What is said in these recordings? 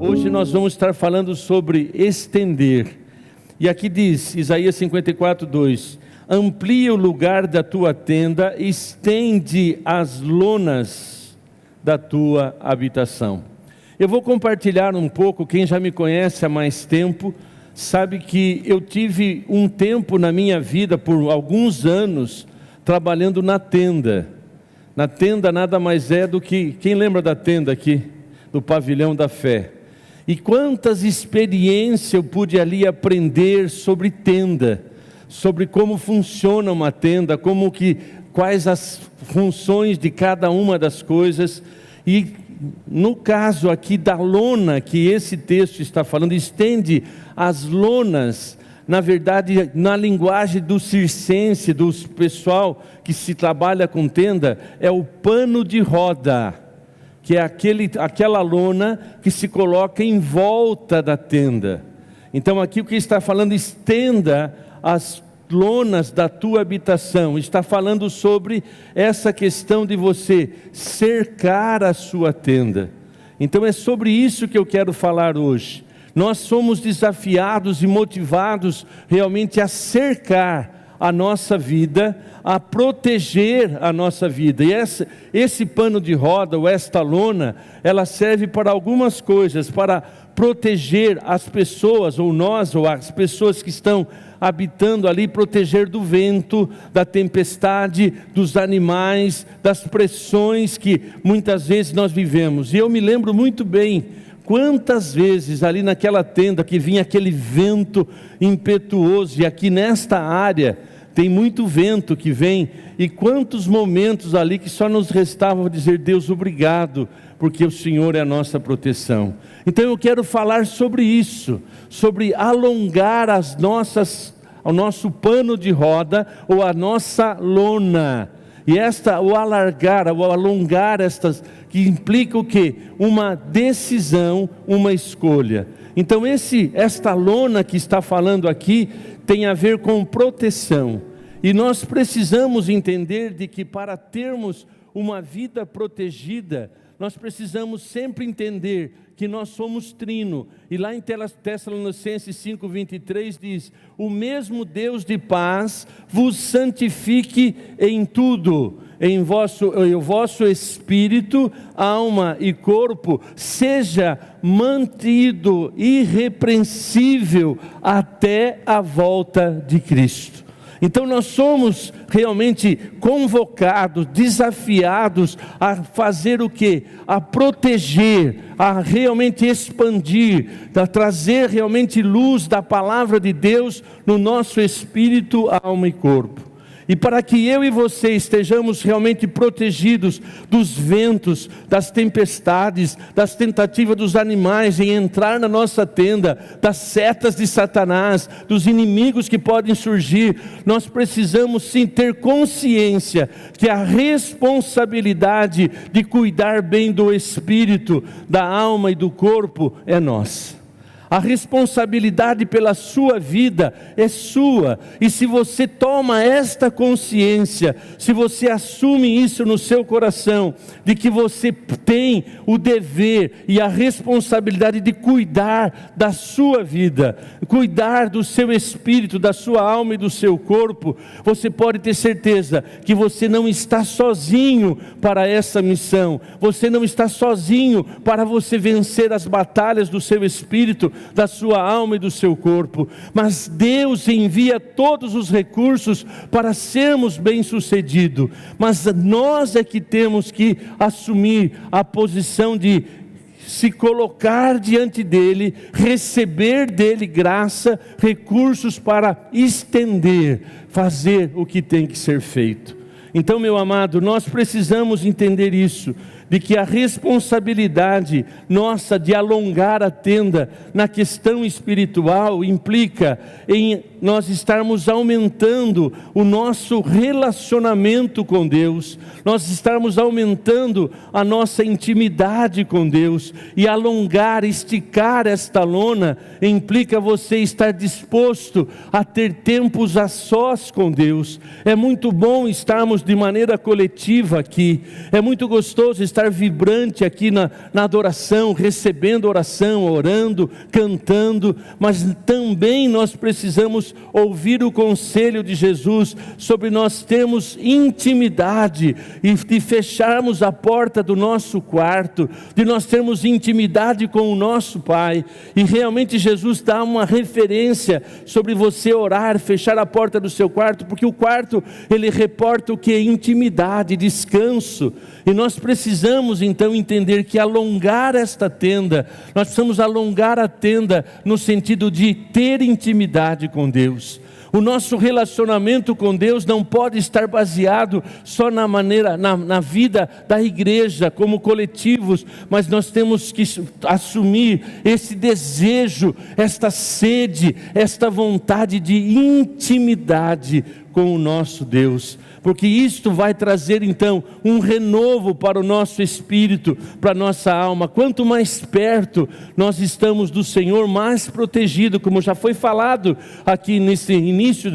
Hoje nós vamos estar falando sobre estender. E aqui diz, Isaías 54:2: amplia o lugar da tua tenda, estende as lonas da tua habitação. Eu vou compartilhar um pouco. Quem já me conhece há mais tempo sabe que eu tive um tempo na minha vida, por alguns anos, trabalhando na tenda. Na tenda nada mais é do que, quem lembra da tenda aqui? Do pavilhão da fé. E quantas experiências eu pude ali aprender sobre tenda, sobre como funciona uma tenda, quais as funções de cada uma das coisas. E no caso aqui da lona, que esse texto está falando, estende as lonas. Na verdade, na linguagem do circense, do pessoal que se trabalha com tenda, é o pano de roda, que é aquela lona que se coloca em volta da tenda. Então aqui o que está falando, estenda as lonas da tua habitação, está falando sobre essa questão de você cercar a sua tenda. Então é sobre isso que eu quero falar hoje. Nós somos desafiados e motivados realmente a cercar a nossa vida, a proteger a nossa vida. E esse pano de roda, ou esta lona, ela serve para algumas coisas, para proteger as pessoas, ou nós, ou as pessoas que estão habitando ali, proteger do vento, da tempestade, dos animais, das pressões que muitas vezes nós vivemos. E eu me lembro muito bem, quantas vezes ali naquela tenda que vinha aquele vento impetuoso, e aqui nesta área tem muito vento que vem, e quantos momentos ali que só nos restava dizer: Deus, obrigado, porque o Senhor é a nossa proteção. Então eu quero falar sobre isso, sobre alongar o nosso pano de roda, ou a nossa lona. E o alongar estas, que implica o quê? Uma decisão, uma escolha. Então esta lona que está falando aqui tem a ver com proteção. E nós precisamos entender de que para termos uma vida protegida, nós precisamos sempre entender que nós somos trino. E lá em Tessalonicenses 5:23 diz: o mesmo Deus de paz vos santifique em tudo, o vosso espírito, alma e corpo seja mantido irrepreensível até a volta de Cristo. Então nós somos realmente convocados, desafiados a fazer o quê? A proteger, a realmente expandir, a trazer realmente luz da palavra de Deus no nosso espírito, alma e corpo. E para que eu e você estejamos realmente protegidos dos ventos, das tempestades, das tentativas dos animais em entrar na nossa tenda, das setas de Satanás, dos inimigos que podem surgir, nós precisamos sim ter consciência que a responsabilidade de cuidar bem do espírito, da alma e do corpo é nossa. A responsabilidade pela sua vida é sua, e se você toma esta consciência, se você assume isso no seu coração, de que você tem o dever e a responsabilidade de cuidar da sua vida, cuidar do seu espírito, da sua alma e do seu corpo, você pode ter certeza que você não está sozinho para essa missão, você não está sozinho para você vencer as batalhas do seu espírito, da sua alma e do seu corpo, mas Deus envia todos os recursos para sermos bem-sucedidos, mas nós é que temos que assumir a posição de se colocar diante dEle, receber dEle graça, recursos para estender, fazer o que tem que ser feito. Então, meu amado, nós precisamos entender isso, de que a responsabilidade nossa de alongar a tenda na questão espiritual implica em nós estarmos aumentando o nosso relacionamento com Deus, nós estarmos aumentando a nossa intimidade com Deus, e alongar, esticar esta lona implica você estar disposto a ter tempos a sós com Deus. É muito bom estarmos de maneira coletiva aqui, é muito gostoso estar vibrante aqui na adoração, recebendo oração, orando, cantando, mas também nós precisamos ouvir o conselho de Jesus sobre nós termos intimidade e fecharmos a porta do nosso quarto, de nós termos intimidade com o nosso Pai. E realmente Jesus dá uma referência sobre você orar, fechar a porta do seu quarto, porque o quarto, ele reporta o que? Intimidade, descanso. E nós precisamos então entender que alongar esta tenda, nós precisamos alongar a tenda no sentido de ter intimidade com Deus. O nosso relacionamento com Deus não pode estar baseado só na vida da igreja, como coletivos, mas nós temos que assumir esse desejo, esta sede, esta vontade de intimidade com o nosso Deus, porque isto vai trazer então um renovo para o nosso espírito, para a nossa alma. Quanto mais perto nós estamos do Senhor, mais protegido, como já foi falado aqui nesse início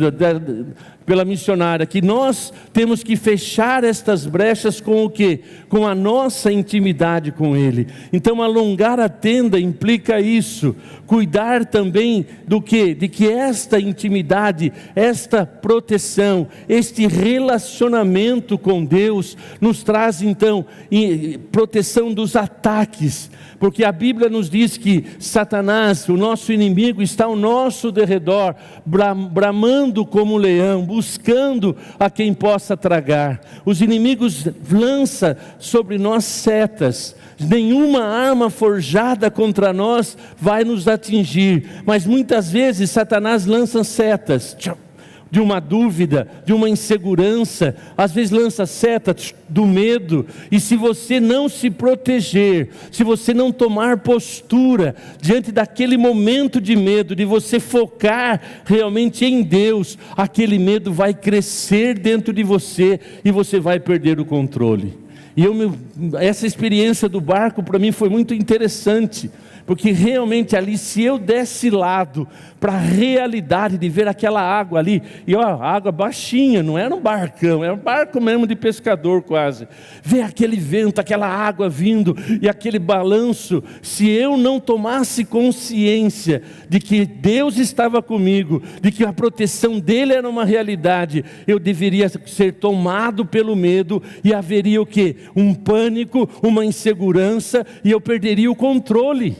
pela missionária, que nós temos que fechar estas brechas com o quê? Com a nossa intimidade com Ele. Então alongar a tenda implica isso, cuidar também do quê? De que esta intimidade, esta proteção, este relacionamento com Deus nos traz então proteção dos ataques, porque a Bíblia nos diz que Satanás, o nosso inimigo, está ao nosso derredor, bramando como um leão, buscando a quem possa tragar. Os inimigos lançam sobre nós setas. Nenhuma arma forjada contra nós vai nos atingir, mas muitas vezes Satanás lança setas de uma dúvida, de uma insegurança, às vezes lança seta do medo, e se você não se proteger, se você não tomar postura diante daquele momento de medo, de você focar realmente em Deus, aquele medo vai crescer dentro de você e você vai perder o controle. E essa experiência do barco para mim foi muito interessante, porque realmente ali, se eu desse lado para a realidade de ver aquela água ali, e água baixinha, não era um barcão, era um barco mesmo de pescador quase, ver aquele vento, aquela água vindo e aquele balanço, se eu não tomasse consciência de que Deus estava comigo, de que a proteção dele era uma realidade, eu deveria ser tomado pelo medo, e haveria o quê? Um pânico, uma insegurança, e eu perderia o controle.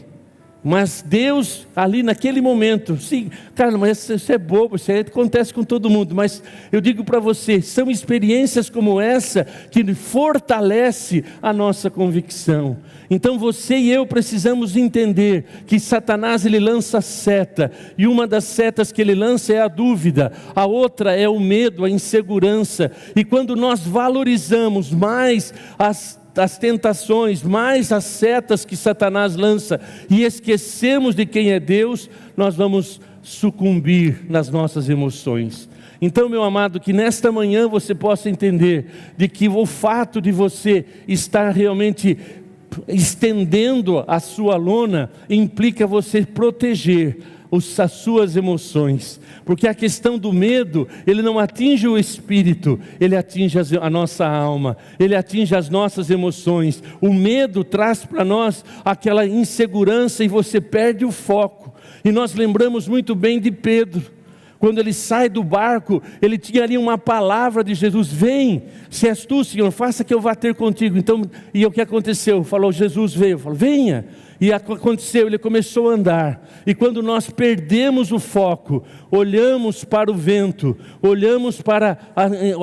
Mas Deus, ali naquele momento, sim, cara, mas isso é bobo, isso aí acontece com todo mundo, mas eu digo para você, são experiências como essa que fortalece a nossa convicção. Então você e eu precisamos entender que Satanás, ele lança seta, e uma das setas que ele lança é a dúvida, a outra é o medo, a insegurança, e quando nós valorizamos mais as tentações, mais as setas que Satanás lança, e esquecemos de quem é Deus, nós vamos sucumbir nas nossas emoções. Então, meu amado, que nesta manhã você possa entender de que o fato de você estar realmente estendendo a sua lona implica você proteger as suas emoções, porque a questão do medo, ele não atinge o espírito, ele atinge a nossa alma, ele atinge as nossas emoções. O medo traz para nós aquela insegurança e você perde o foco. E nós lembramos muito bem de Pedro, quando ele sai do barco, ele tinha ali uma palavra de Jesus: vem, se és tu, Senhor, faça que eu vá ter contigo. Então, e o que aconteceu? Falou, Jesus veio, falou, venha. E aconteceu, ele começou a andar. E quando nós perdemos o foco, olhamos para o vento, olhamos para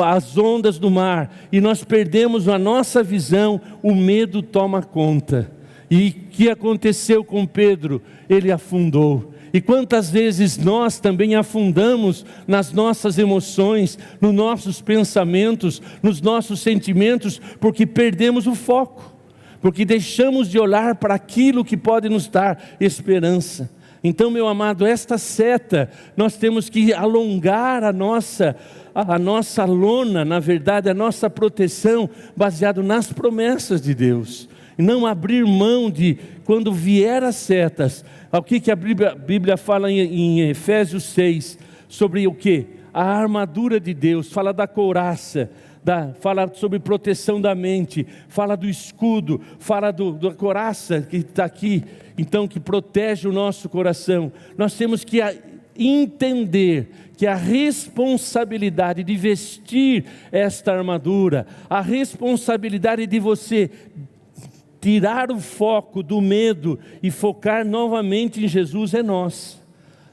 as ondas do mar, e nós perdemos a nossa visão, o medo toma conta. E o que aconteceu com Pedro? Ele afundou. E quantas vezes nós também afundamos nas nossas emoções, nos nossos pensamentos, nos nossos sentimentos, porque perdemos o foco, porque deixamos de olhar para aquilo que pode nos dar esperança. Então, meu amado, esta seta, nós temos que alongar a nossa lona, na verdade, a nossa proteção, baseado nas promessas de Deus. E não abrir mão de, quando vier as setas, o que a Bíblia fala em Efésios 6, sobre o que? A armadura de Deus, fala da couraça, fala sobre proteção da mente, fala do escudo, fala da couraça que está aqui, então, que protege o nosso coração. Nós temos que entender que a responsabilidade de vestir esta armadura, a responsabilidade de você tirar o foco do medo e focar novamente em Jesus é nossa.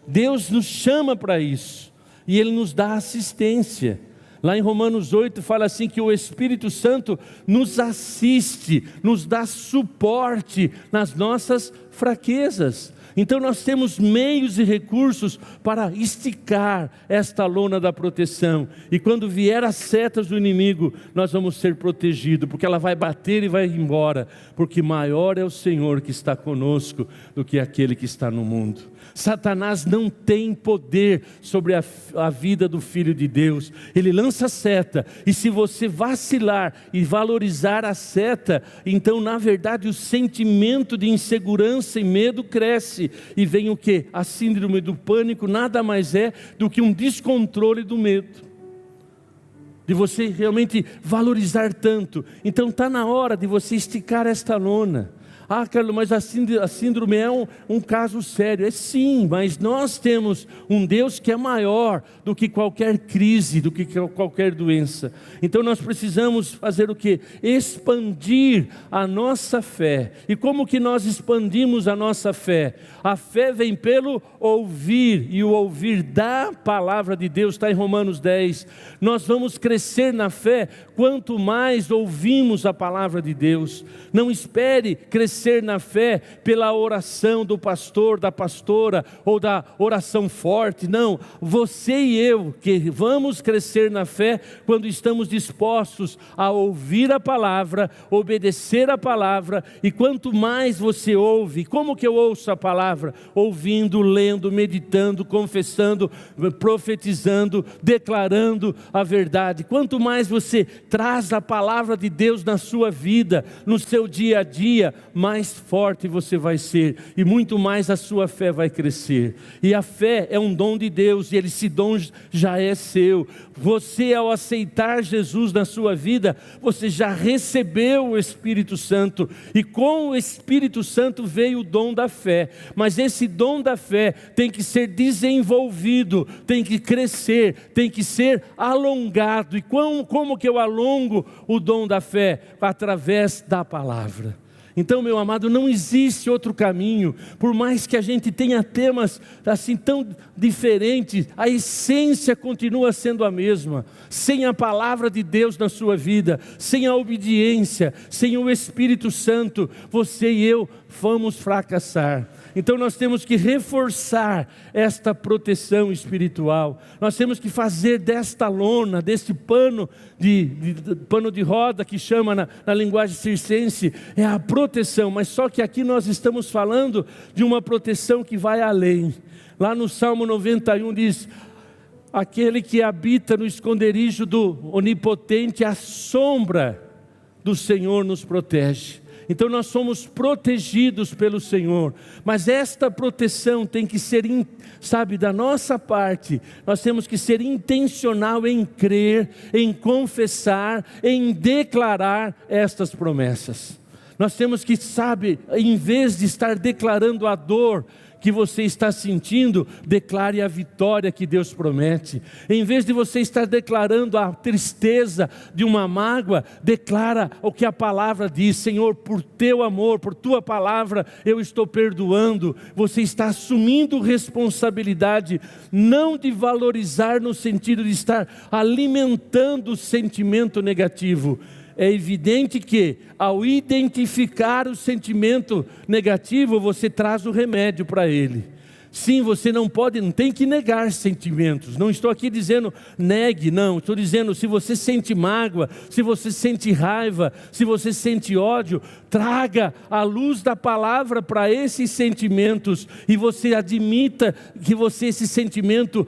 Deus nos chama para isso e Ele nos dá assistência. Lá em Romanos 8 fala assim que o Espírito Santo nos assiste, nos dá suporte nas nossas fraquezas. Então nós temos meios e recursos para esticar esta lona da proteção. E quando vier as setas do inimigo, nós vamos ser protegidos, porque ela vai bater e vai embora. Porque maior é o Senhor que está conosco do que aquele que está no mundo. Satanás não tem poder sobre a vida do Filho de Deus. Ele lança seta, e se você vacilar e valorizar a seta, então na verdade o sentimento de insegurança e medo cresce, e vem o quê? A síndrome do pânico nada mais é do que um descontrole do medo, de você realmente valorizar tanto. Então está na hora de você esticar esta lona. Ah, Carlos, mas a síndrome é um caso sério. É sim, mas nós temos um Deus que é maior do que qualquer crise, do que qualquer doença. Então nós precisamos fazer o quê? Expandir a nossa fé. E como que nós expandimos a nossa fé? A fé vem pelo ouvir, e o ouvir da palavra de Deus, está em Romanos 10. Nós vamos crescer na fé quanto mais ouvimos a palavra de Deus. Não espere crescer na fé pela oração do pastor, da pastora, ou da oração forte. Não, você e eu que vamos crescer na fé quando estamos dispostos a ouvir a palavra, obedecer a palavra. E quanto mais você ouve, como que eu ouço a palavra? Ouvindo, lendo, meditando, confessando, profetizando, declarando a verdade. Quanto mais você traz a palavra de Deus na sua vida, no seu dia a dia, mais forte você vai ser, e muito mais a sua fé vai crescer. E a fé é um dom de Deus, e esse dom já é seu. Você, ao aceitar Jesus na sua vida, você já recebeu o Espírito Santo, e com o Espírito Santo veio o dom da fé. Mas esse dom da fé tem que ser desenvolvido, tem que crescer, tem que ser alongado. E como que eu alongo o dom da fé? Através da palavra. Então, meu amado, não existe outro caminho. Por mais que a gente tenha temas assim tão diferentes, a essência continua sendo a mesma. Sem a palavra de Deus na sua vida, sem a obediência, sem o Espírito Santo, você e eu vamos fracassar. Então nós temos que reforçar esta proteção espiritual. Nós temos que fazer desta lona, deste pano de roda, que chama na linguagem circense, é a proteção. Mas só que aqui nós estamos falando de uma proteção que vai além. Lá no Salmo 91 diz: aquele que habita no esconderijo do Onipotente, a sombra do Senhor nos protege. Então nós somos protegidos pelo Senhor, mas esta proteção tem que ser, da nossa parte. Nós temos que ser intencional em crer, em confessar, em declarar estas promessas. Nós temos que, em vez de estar declarando a dor que você está sentindo, declare a vitória que Deus promete. Em vez de você estar declarando a tristeza de uma mágoa, declara o que a palavra diz: Senhor, por teu amor, por tua palavra, eu estou perdoando. Você está assumindo responsabilidade, não de valorizar no sentido de estar alimentando o sentimento negativo. É evidente que, ao identificar o sentimento negativo, você traz o remédio para ele. Sim, você não tem que negar sentimentos. Não estou aqui dizendo negue, não. Estou dizendo, se você sente mágoa, se você sente raiva, se você sente ódio, traga a luz da palavra para esses sentimentos, e você admita que esse sentimento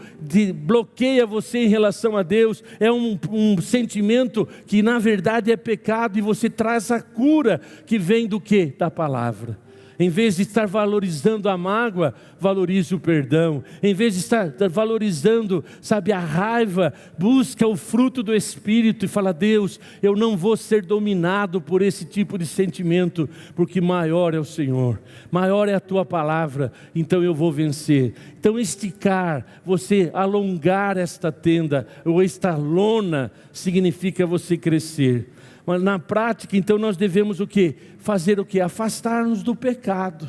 bloqueia você em relação a Deus. É um sentimento que na verdade é pecado, e você traz a cura que vem do quê? Da palavra. Em vez de estar valorizando a mágoa, valorize o perdão. Em vez de estar valorizando, sabe, a raiva, busca o fruto do Espírito e fala: Deus, eu não vou ser dominado por esse tipo de sentimento, porque maior é o Senhor, maior é a tua palavra, então eu vou vencer. Então esticar, você alongar esta tenda, ou esta lona, significa você crescer. Mas na prática, então, nós devemos o quê? Fazer o quê? Afastar-nos do pecado.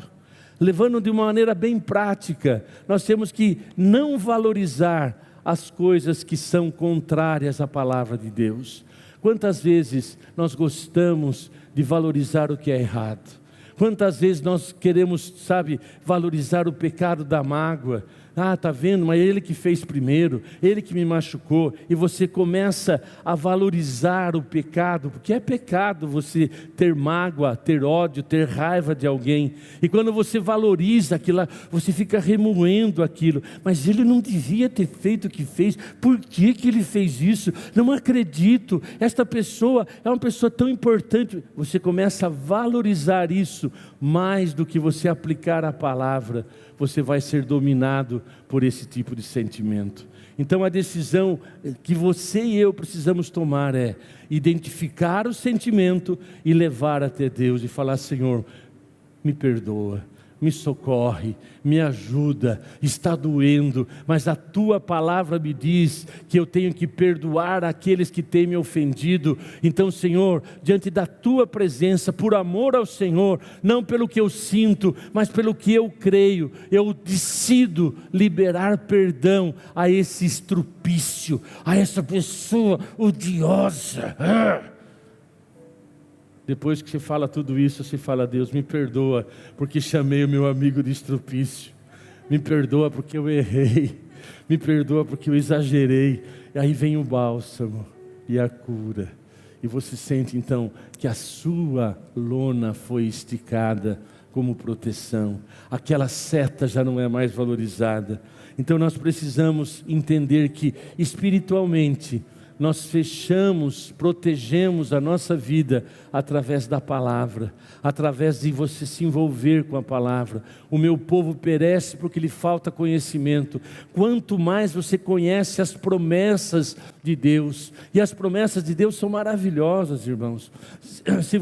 Levando de uma maneira bem prática, nós temos que não valorizar as coisas que são contrárias à palavra de Deus. Quantas vezes nós gostamos de valorizar o que é errado? Quantas vezes nós queremos, sabe, valorizar o pecado da mágoa? Ah, está vendo, mas ele que fez primeiro, ele que me machucou. E você começa a valorizar o pecado, porque é pecado você ter mágoa, ter ódio, ter raiva de alguém. E quando você valoriza aquilo, você fica remoendo aquilo. Mas ele não devia ter feito o que fez, por que ele fez isso? Não acredito, esta pessoa é uma pessoa tão importante. Você começa a valorizar isso mais do que você aplicar a palavra. Você vai ser dominado por esse tipo de sentimento. Então a decisão que você e eu precisamos tomar é identificar o sentimento e levar até Deus e falar: Senhor, me perdoa, me socorre, me ajuda, está doendo, mas a tua palavra me diz que eu tenho que perdoar aqueles que têm me ofendido. Então, Senhor, diante da tua presença, por amor ao Senhor, não pelo que eu sinto, mas pelo que eu creio, eu decido liberar perdão a esse estrupício, a essa pessoa odiosa. Depois que você fala tudo isso, você fala: Deus, me perdoa, porque chamei o meu amigo de estrupício. Me perdoa porque eu errei. Me perdoa porque eu exagerei. E aí vem o bálsamo e a cura. E você sente então que a sua lona foi esticada como proteção. Aquela seta já não é mais valorizada. Então nós precisamos entender que espiritualmente nós fechamos, protegemos a nossa vida através da palavra, através de você se envolver com a palavra. O meu povo perece porque lhe falta conhecimento. Quanto mais você conhece as promessas de Deus, e as promessas de Deus são maravilhosas, irmãos. Se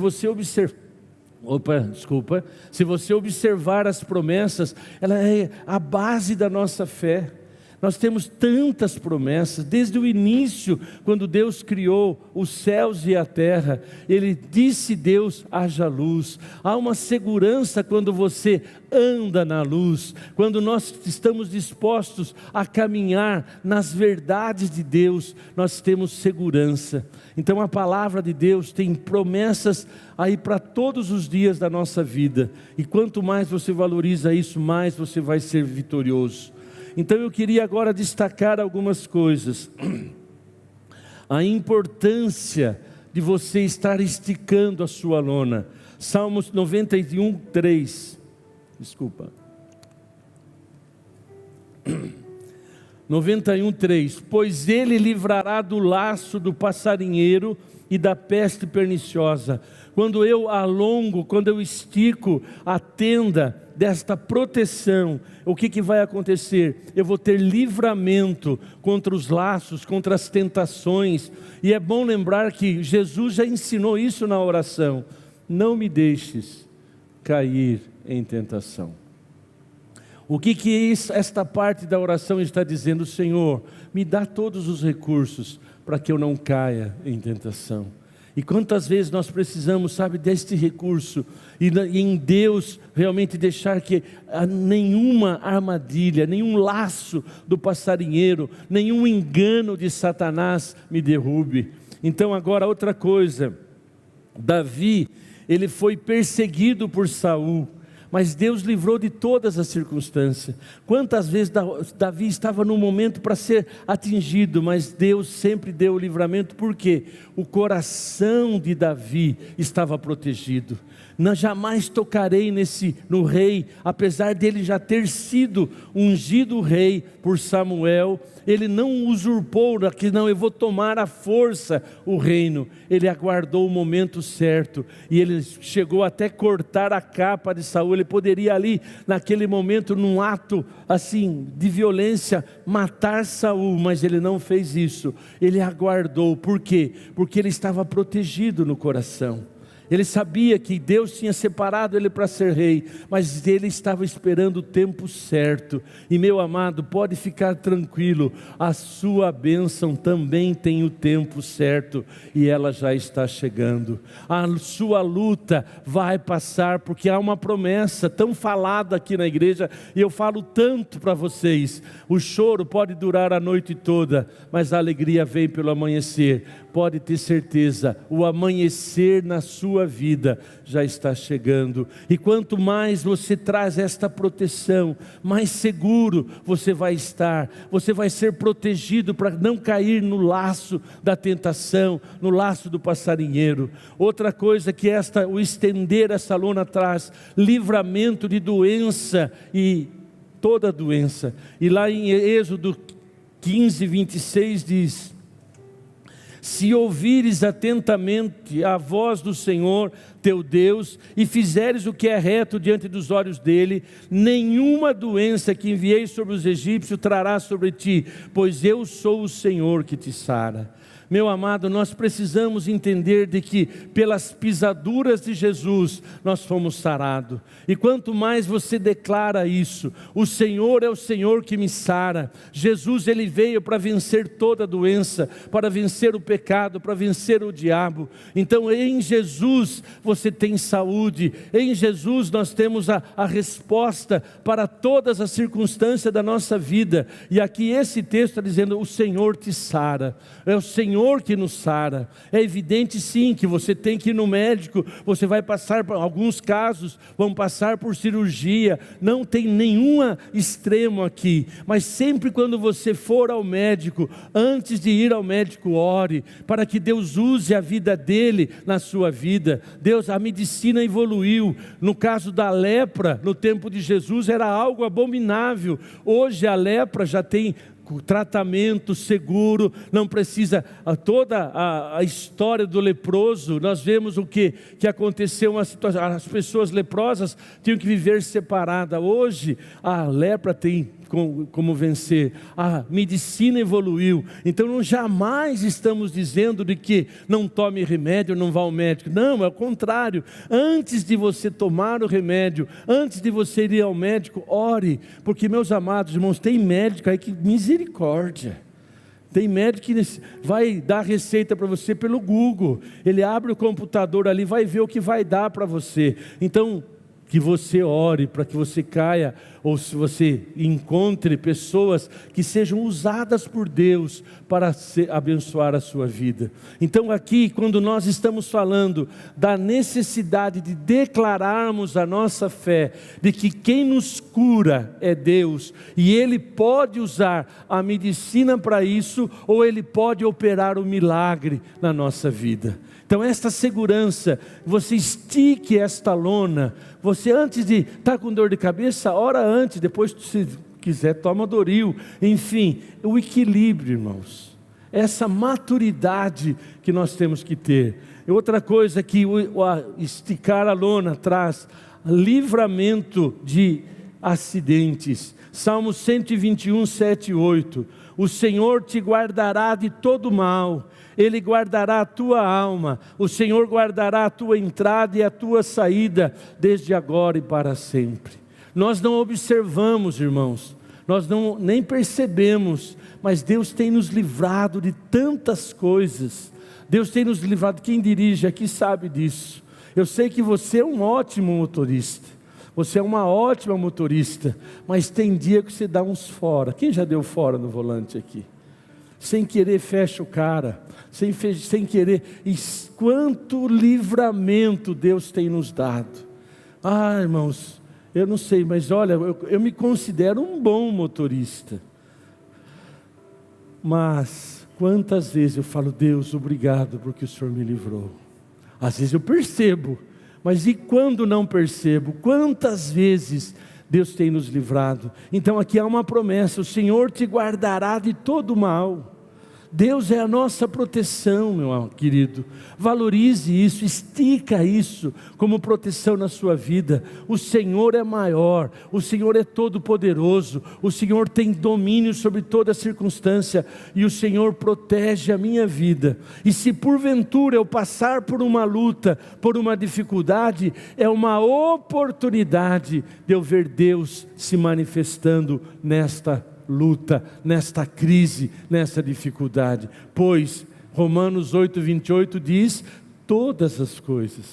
você observar as promessas, ela é a base da nossa fé. Nós temos tantas promessas, desde o início, quando Deus criou os céus e a terra, Ele disse: Deus, haja luz. Há uma segurança quando você anda na luz, quando nós estamos dispostos a caminhar nas verdades de Deus, nós temos segurança. Então a palavra de Deus tem promessas aí para todos os dias da nossa vida, e quanto mais você valoriza isso, mais você vai ser vitorioso. Então eu queria agora destacar algumas coisas. A importância de você estar esticando a sua lona. Salmos 91, 3. Desculpa. 91, 3. Pois ele livrará do laço do passarinheiro e da peste perniciosa. Quando eu alongo, quando eu estico a tenda desta proteção, o que vai acontecer? Eu vou ter livramento contra os laços, contra as tentações. E é bom lembrar que Jesus já ensinou isso na oração: não me deixes cair em tentação. O que esta parte da oração está dizendo? Senhor, me dá todos os recursos para que eu não caia em tentação. E quantas vezes nós precisamos, sabe, deste recurso, e em Deus realmente deixar que nenhuma armadilha, nenhum laço do passarinheiro, nenhum engano de Satanás me derrube. Então agora outra coisa, Davi, ele foi perseguido por Saul, mas Deus livrou de todas as circunstâncias. Quantas vezes Davi estava num momento para ser atingido, mas Deus sempre deu o livramento, porque o coração de Davi estava protegido. Não, jamais tocarei no rei, apesar dele já ter sido ungido rei por Samuel. Ele não usurpou, que não, eu vou tomar à força o reino. Ele aguardou o momento certo, e ele chegou até cortar a capa de Saul. Ele poderia ali, naquele momento, num ato assim, de violência, matar Saul, mas ele não fez isso. Ele aguardou, por quê? Porque ele estava protegido no coração. Ele sabia que Deus tinha separado ele para ser rei, mas ele estava esperando o tempo certo. E meu amado, pode ficar tranquilo, a sua bênção também tem o tempo certo, e ela já está chegando. A sua luta vai passar, porque há uma promessa tão falada aqui na igreja, e eu falo tanto para vocês. O choro pode durar a noite toda, mas a alegria vem pelo amanhecer. Pode ter certeza, o amanhecer na sua vida já está chegando. E quanto mais você traz esta proteção, mais seguro você vai estar. Você vai ser protegido para não cair no laço da tentação, no laço do passarinheiro. Outra coisa que o estender essa lona traz: livramento de doença e toda doença. E lá em Êxodo 15, 26 diz: se ouvires atentamente a voz do Senhor teu Deus, e fizeres o que é reto diante dos olhos dele, nenhuma doença que enviei sobre os egípcios trará sobre ti, pois eu sou o Senhor que te sara. Meu amado, nós precisamos entender de que pelas pisaduras de Jesus nós fomos sarados. E quanto mais você declara isso: o Senhor é o Senhor que me sara. Jesus, ele veio para vencer toda doença, para vencer o pecado, para vencer o diabo. Então em Jesus você tem saúde, em Jesus nós temos a resposta para todas as circunstâncias da nossa vida. E aqui esse texto está dizendo: o Senhor te sara, é o Senhor que nos sara. É evidente sim que você tem que ir no médico, você vai passar por alguns casos, vão passar por cirurgia, não tem nenhum extremo aqui, mas sempre quando você for ao médico, antes de ir ao médico, ore, para que Deus use a vida dele na sua vida. A medicina evoluiu. No caso da lepra, no tempo de Jesus era algo abominável. Hoje a lepra já tem tratamento seguro, não precisa toda a história do leproso. Nós vemos o que aconteceu, uma situação, as pessoas leprosas tinham que viver separadas. Hoje a lepra tem como vencer, a medicina evoluiu. Então nós jamais estamos dizendo de que não tome remédio, não vá ao médico. Não, é o contrário. Antes de você tomar o remédio, antes de você ir ao médico, ore, porque, meus amados irmãos, tem médico aí que misericórdia. Tem médico que vai dar receita para você pelo Google. Ele abre o computador ali, vai ver o que vai dar para você. Então que você ore para que você caia, ou se você encontre pessoas que sejam usadas por Deus para abençoar a sua vida. Então aqui, quando nós estamos falando da necessidade de declararmos a nossa fé, de que quem nos cura é Deus, e Ele pode usar a medicina para isso, ou Ele pode operar o milagre na nossa vida. Então esta segurança, você estique esta lona, você antes de estar com dor de cabeça, ora antes, depois se quiser toma Doril, enfim, o equilíbrio, irmãos, essa maturidade que nós temos que ter. E outra coisa que esticar a lona traz: livramento de acidentes. Salmo 121, 7 e 8, o Senhor te guardará de todo mal, Ele guardará a tua alma, o Senhor guardará a tua entrada e a tua saída, desde agora e para sempre. Nós não observamos, irmãos, nós nem percebemos, mas Deus tem nos livrado de tantas coisas. Deus tem nos livrado. Quem dirige aqui sabe disso. Eu sei que você é um ótimo motorista, você é uma ótima motorista, mas tem dia que você dá uns fora. Quem já deu fora no volante aqui? Sem querer fecha o cara, sem querer. E quanto livramento Deus tem nos dado. Irmãos, eu não sei, mas olha, eu me considero um bom motorista, mas quantas vezes eu falo: Deus, obrigado porque o Senhor me livrou. Às vezes eu percebo, Mas e quando não percebo? Quantas vezes Deus tem nos livrado? Então aqui há uma promessa: o Senhor te guardará de todo mal. Deus é a nossa proteção, meu querido. Valorize isso, estica isso como proteção na sua vida. O Senhor é maior, o Senhor é todo poderoso, o Senhor tem domínio sobre toda circunstância, e o Senhor protege a minha vida. E se porventura eu passar por uma luta, por uma dificuldade, é uma oportunidade de eu ver Deus se manifestando nesta luta, nesta crise, nessa dificuldade. Pois Romanos 8:28 diz: todas as coisas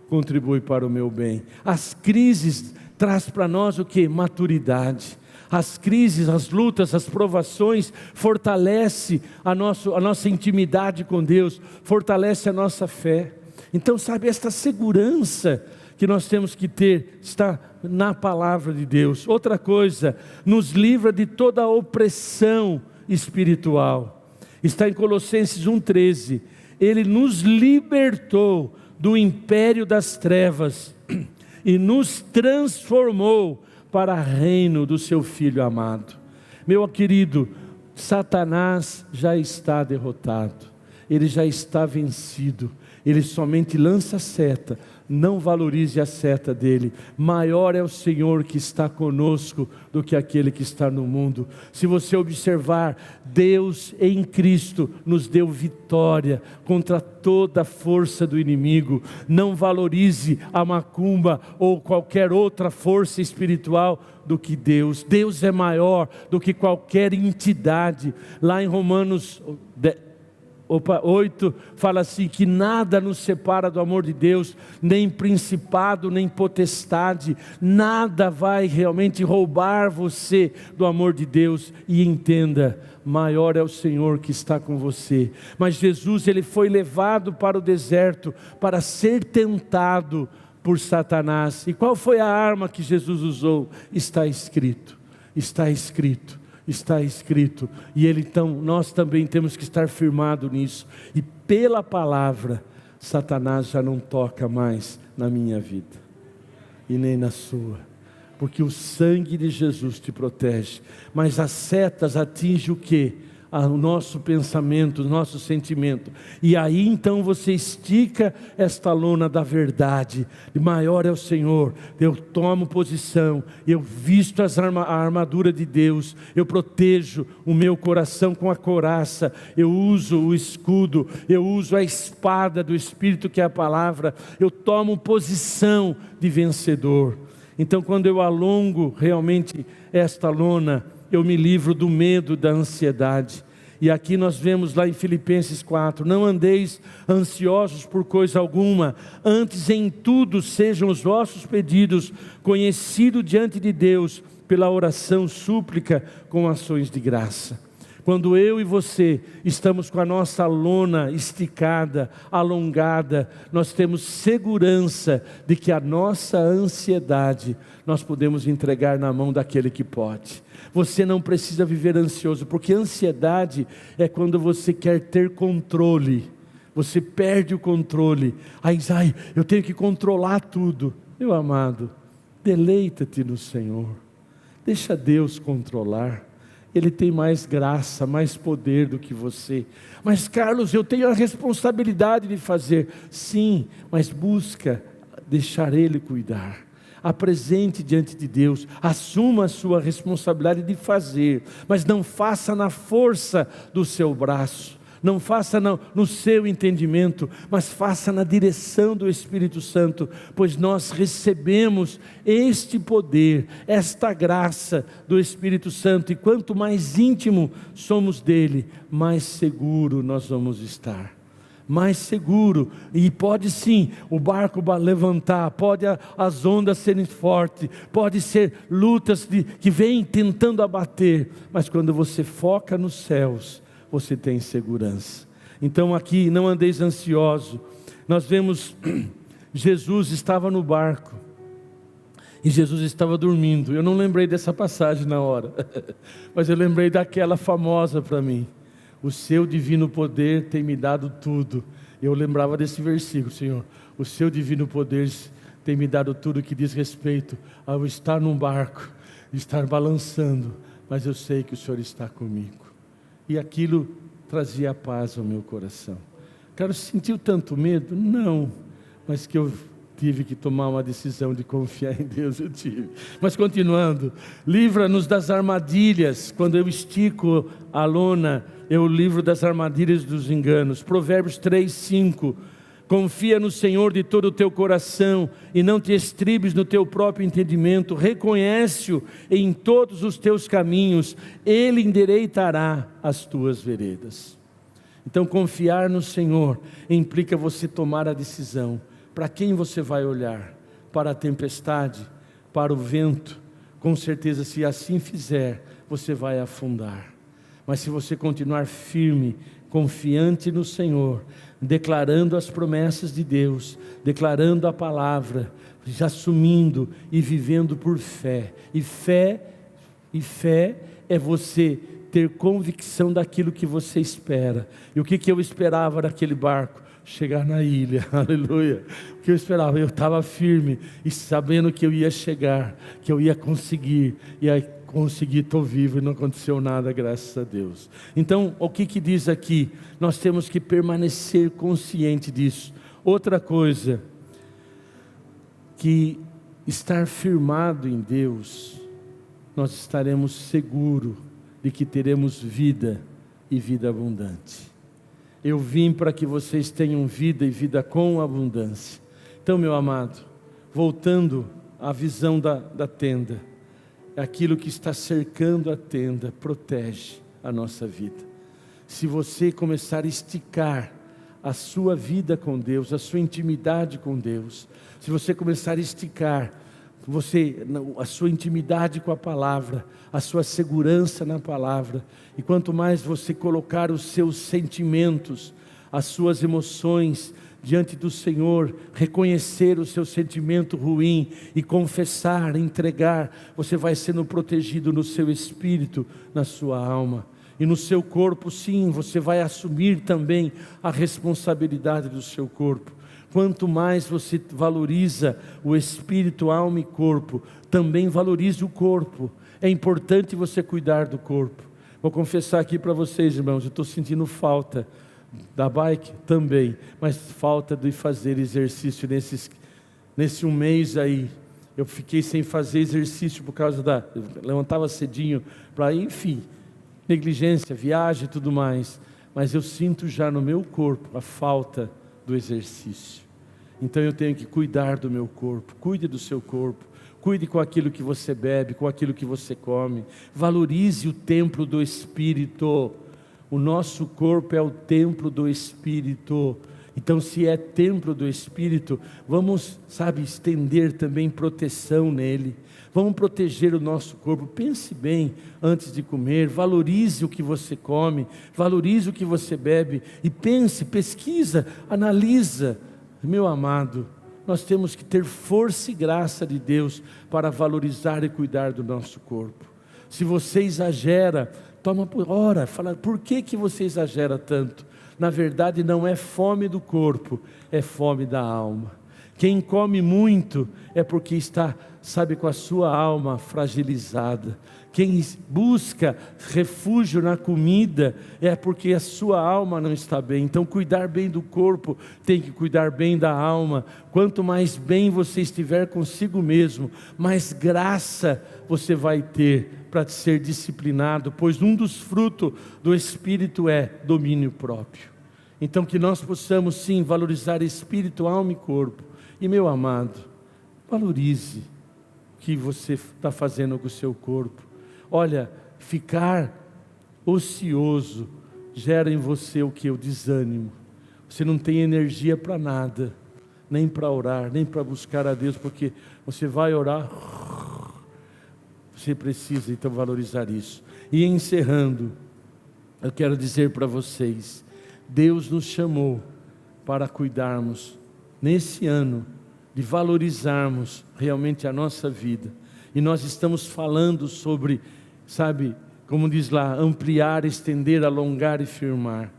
contribuem para o meu bem. As crises traz para nós o que? Maturidade. As crises, as lutas, as provações fortalece a nossa intimidade com Deus, fortalece a nossa fé. Então, sabe, esta segurança que nós temos que ter está na palavra de Deus. Outra coisa, nos livra de toda a opressão espiritual. Está em Colossenses 1:13. Ele nos libertou do império das trevas e nos transformou para o reino do seu Filho amado. Meu querido, Satanás já está derrotado, ele já está vencido. Ele somente lança a seta. Não valorize a seta dele. Maior é o Senhor que está conosco do que aquele que está no mundo. Se você observar, Deus em Cristo nos deu vitória contra toda a força do inimigo. Não valorize a macumba ou qualquer outra força espiritual do que Deus. Deus é maior do que qualquer entidade. Lá em Romanos 8 fala assim, que nada nos separa do amor de Deus, nem principado, nem potestade, nada vai realmente roubar você do amor de Deus. E entenda, maior é o Senhor que está com você. Mas Jesus, ele foi levado para o deserto para ser tentado por Satanás. E qual foi a arma que Jesus usou? Está escrito, está escrito. Está escrito, e então nós também temos que estar firmados nisso, e pela palavra, Satanás já não toca mais na minha vida, e nem na sua, porque o sangue de Jesus te protege. Mas as setas atingem o quê? O nosso pensamento, o nosso sentimento, e aí então você estica esta lona da verdade, e maior é o Senhor. Eu tomo posição, eu visto a armadura de Deus, eu protejo o meu coração com a couraça, eu uso o escudo, eu uso a espada do Espírito que é a palavra, eu tomo posição de vencedor. Então quando eu alongo realmente esta lona, eu me livro do medo, da ansiedade. E aqui nós vemos lá em Filipenses 4, não andeis ansiosos por coisa alguma, antes em tudo sejam os vossos pedidos conhecidos diante de Deus, pela oração, súplica, com ações de graça. Quando eu e você estamos com a nossa lona esticada, alongada, nós temos segurança de que a nossa ansiedade nós podemos entregar na mão daquele que pode. Você não precisa viver ansioso, porque ansiedade é quando você quer ter controle, você perde o controle, aí eu tenho que controlar tudo. Meu amado, deleita-te no Senhor, deixa Deus controlar. Ele tem mais graça, mais poder do que você. Mas Carlos, eu tenho a responsabilidade de fazer. Sim, mas busca deixar Ele cuidar. Apresente diante de Deus, assuma a sua responsabilidade de fazer, mas não faça na força do seu braço, não faça no seu entendimento, mas faça na direção do Espírito Santo, pois nós recebemos este poder, esta graça do Espírito Santo, e quanto mais íntimo somos dele, mais seguro nós vamos estar. Mais seguro, e pode sim o barco levantar, pode as ondas serem fortes, pode ser lutas que vêm tentando abater, mas quando você foca nos céus, você tem segurança. Então aqui, não andeis ansioso. Nós vemos, Jesus estava no barco, e Jesus estava dormindo. Eu não lembrei dessa passagem na hora, mas eu lembrei daquela famosa para mim: o seu divino poder tem me dado tudo, Eu lembrava desse versículo: Senhor, o seu divino poder tem me dado tudo que diz respeito ao estar num barco, estar balançando, mas eu sei que o Senhor está comigo. E aquilo trazia paz ao meu coração. Cara, sentiu tanto medo? Não, mas que eu tive que tomar uma decisão de confiar em Deus, eu tive. Mas continuando, livra-nos das armadilhas. Quando eu estico a lona, eu livro das armadilhas dos enganos. Provérbios 3:5. Confia no Senhor de todo o teu coração e não te estribes no teu próprio entendimento. Reconhece-o em todos os teus caminhos, Ele endireitará as tuas veredas. Então, confiar no Senhor implica você tomar a decisão. Para quem você vai olhar? Para a tempestade? Para o vento? Com certeza, se assim fizer, você vai afundar. Mas se você continuar firme, confiante no Senhor, declarando as promessas de Deus, declarando a palavra, assumindo e vivendo por fé. E fé é você ter convicção daquilo que você espera. E o que eu esperava daquele barco? Chegar na ilha, aleluia. O que eu esperava? Eu estava firme e sabendo que eu ia chegar, que eu ia conseguir, e aí consegui, estou vivo e não aconteceu nada, graças a Deus. Então, o que diz aqui? Nós temos que permanecer consciente disso. Outra coisa, que estar firmado em Deus, nós estaremos seguros de que teremos vida e vida abundante. Eu vim para que vocês tenham vida e vida com abundância. Então, meu amado, voltando à visão da tenda, aquilo que está cercando a tenda protege a nossa vida. Se você começar a esticar a sua vida com Deus, a sua intimidade com Deus, se você começar a esticar a sua intimidade com a palavra, a sua segurança na palavra, e quanto mais você colocar os seus sentimentos, as suas emoções diante do Senhor, reconhecer o seu sentimento ruim e confessar, entregar, você vai sendo protegido no seu espírito, na sua alma. E no seu corpo, sim, você vai assumir também a responsabilidade do seu corpo. Quanto mais você valoriza o espírito, alma e corpo, também valorize o corpo. É importante você cuidar do corpo. Vou confessar aqui para vocês, irmãos, eu estou sentindo falta da bike também, mas falta de fazer exercício nesse um mês aí. Eu fiquei sem fazer exercício por causa eu levantava cedinho para, enfim, negligência, viagem e tudo mais. Mas eu sinto já no meu corpo a falta do exercício. Então eu tenho que cuidar do meu corpo. Cuide do seu corpo. Cuide com aquilo que você bebe, com aquilo que você come. Valorize o templo do Espírito. O nosso corpo é o templo do Espírito. Então, se é templo do Espírito, vamos, estender também proteção nele. Vamos proteger o nosso corpo. Pense bem antes de comer. Valorize o que você come. Valorize o que você bebe. E pense, pesquisa, analisa. Meu amado, nós temos que ter força e graça de Deus para valorizar e cuidar do nosso corpo. Se você exagera, ora, fala, por que você exagera tanto? Na verdade não é fome do corpo, é fome da alma. Quem come muito é porque está, com a sua alma fragilizada. Quem busca refúgio na comida é porque a sua alma não está bem. Então cuidar bem do corpo tem que cuidar bem da alma. Quanto mais bem você estiver consigo mesmo, mais graça você vai ter para ser disciplinado, pois um dos frutos do Espírito é domínio próprio. Então que nós possamos sim valorizar espírito, alma e corpo. E meu amado, valorize o que você está fazendo com o seu corpo. Olha, ficar ocioso gera em você o que? O desânimo. Você não tem energia para nada, nem para orar, nem para buscar a Deus, porque você vai orar, você precisa então valorizar isso. E encerrando, eu quero dizer para vocês, Deus nos chamou para cuidarmos nesse ano, de valorizarmos realmente a nossa vida. E nós estamos falando sobre, como diz lá, ampliar, estender, alongar e firmar.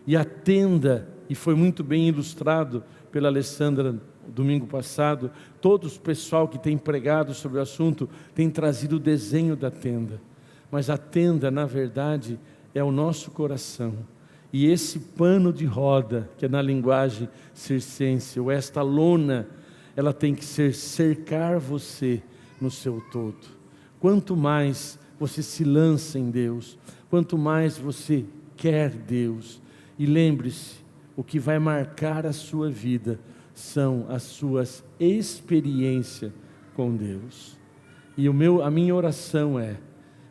E a tenda e foi muito bem ilustrado pela Alessandra domingo passado. Todo o pessoal que tem pregado sobre o assunto tem trazido o desenho da tenda, mas a tenda, na verdade, é o nosso coração. E esse pano de roda, que é na linguagem circense, ou esta lona, ela tem que cercar você no seu todo. Quanto mais você se lança em Deus, quanto mais você quer Deus, e lembre-se, o que vai marcar a sua vida são as suas experiências com Deus. E a minha oração é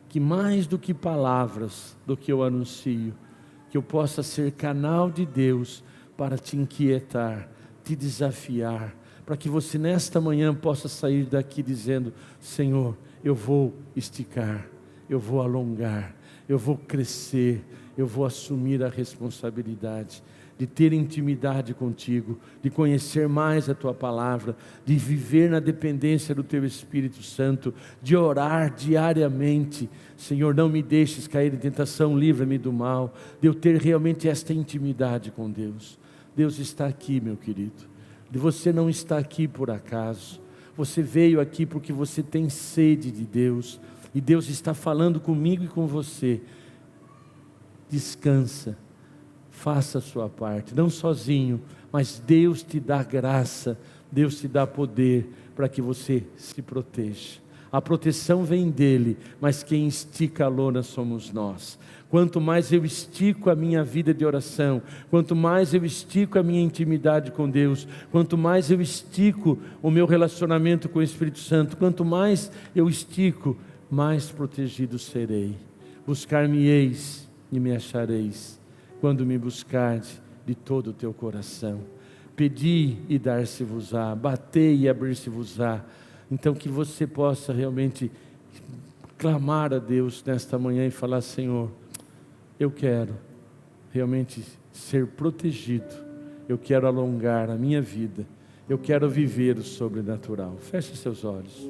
que mais do que palavras, do que eu anuncio, que eu possa ser canal de Deus para te inquietar, te desafiar, para que você nesta manhã possa sair daqui dizendo: Senhor, eu vou esticar, eu vou alongar, eu vou crescer, eu vou assumir a responsabilidade de ter intimidade contigo, de conhecer mais a tua palavra, de viver na dependência do teu Espírito Santo, de orar diariamente. Senhor, não me deixes cair em tentação, livra-me do mal, de eu ter realmente esta intimidade com Deus. Deus está aqui, meu querido, e você não está aqui por acaso, você veio aqui porque você tem sede de Deus, e Deus está falando comigo e com você. Descansa, faça a sua parte, não sozinho, mas Deus te dá graça, Deus te dá poder para que você se proteja. A proteção vem dele, mas quem estica a lona somos nós. Quanto mais eu estico a minha vida de oração, quanto mais eu estico a minha intimidade com Deus, quanto mais eu estico o meu relacionamento com o Espírito Santo, quanto mais eu estico, mais protegido serei. Buscar-me-eis e me achareis, quando me buscardes de todo o teu coração. Pedi e dar-se-vos-á, batei e abrir-se-vos-á. Então que você possa realmente clamar a Deus nesta manhã e falar: Senhor, eu quero realmente ser protegido, eu quero alongar a minha vida, eu quero viver o sobrenatural. Feche seus olhos.